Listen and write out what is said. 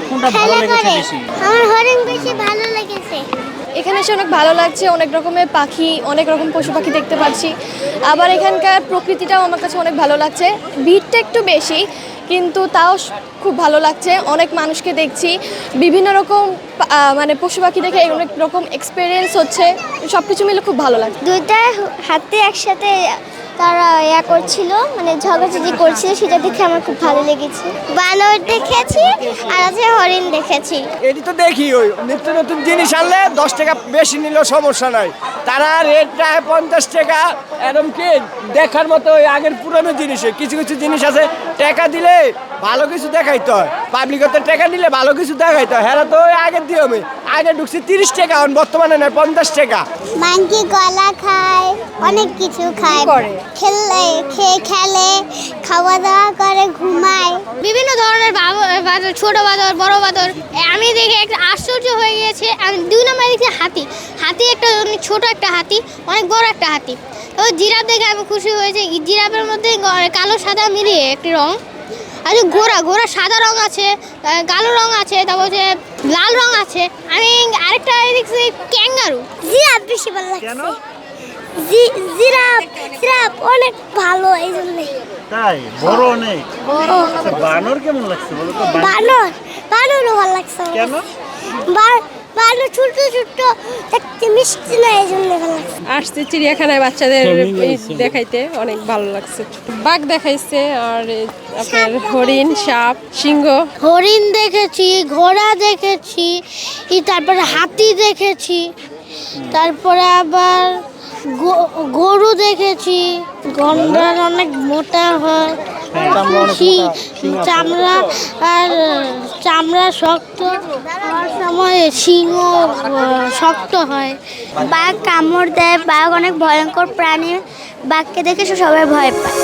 কোনটা ভালো লেগেছে বেশি? আমার হরিণ বেশি ভালো লেগেছে। এখানে এসে অনেক ভালো লাগছে, অনেক রকমের পাখি, অনেক রকম পশু পাখি দেখতে পাচ্ছি। আবার এখানকার প্রকৃতিটাও আমার কাছে অনেক ভালো লাগছে। ভিড়টা একটু বেশি, কিন্তু তাও খুব ভালো লাগছে। অনেক মানুষকে দেখছি, বিভিন্ন রকম মানে পশু পাখি দেখে অনেক রকম এক্সপিরিয়েন্স হচ্ছে। সব কিছু মিলে খুব ভালো লাগছে। দুইটা হাতে একসাথে তারা করছিল, মানে ঝগড়াঝাটি করছিল, সেটা দেখে আমার খুব ভালো লেগেছে। বানর দেখেছি আর আছে হরিণ দেখেছি। এটি তো দেখি ওই নিত্য নতুন জিনিস আনলে 10 টাকা বেশি নিলেও সমস্যা নাই, তারা রেটটা 50 টাকা। এরকম কি দেখার মতো ওই আগের পুরনো জিনিসে কিছু কিছু জিনিস আছে টাকা দিলে ভালো কিছু দেখাইতে হয়, পাবলিকতে টাকা নিলে ভালো কিছু দেখাইতে হয়। হ্যাঁ তো ওই আগের দিয়ে আমি আগে ঢুকছি 30 টাকা, এখন বর্তমানে নয় 50 টাকা। মাংকি কলা খায়, অনেক কিছু খায়, খেলে, খাওয়া দাওয়া করে, ঘুমায়। বিভিন্ন ধরনের বাদর, ছোট বাদর, বড় বাদর। আমি দেখে একটা আশ্চর্য হয়ে গিয়েছে। আমি 2 নম্বরে দেখছি হাতি একটা ছোট একটা হাতি, অনেক বড় একটা হাতি। তো জিরাফ দেখে আমি খুশি হয়েছে। জিরাফের মধ্যে কালো সাদা মিলিয়ে একটি রং। আর ঘোড়া সাদা রং আছে, কালো রং আছে, তারপর হচ্ছে লাল রং আছে। আমি আরেকটা দেখছি ক্যাঙ্গারু। জিরাফ বেশি ভালো লাগছে। জিরাফ অনেক ভালো, এই জন্যই। তাই বড় অনেক। বানর কেমন লাগছে বলো তো? বানরও ভালো লাগছে। কেন? বানর ছোট দেখতে মিষ্টি না, এই জন্য ভালো লাগছে। আসছে চিড়িয়াখানায় বাচ্চাদের দেখাইতে, অনেক ভালো লাগছে। বাঘ দেখাইছে, আর আপনার হরিণ, সাপ, সিংহ। হরিণ দেখেছি, ঘোড়া দেখেছি, তারপরে হাতি দেখেছি, তারপরে আবার গরু দেখেছি। গন্ডার অনেক মোটা হয়, চামড়া শক্ত হওয়ার সময় সিংহ শক্ত হয়। বাঘ কামড় দেয়, বাঘ অনেক ভয়ঙ্কর প্রাণী, বাঘকে দেখে সবাই ভয় পায়।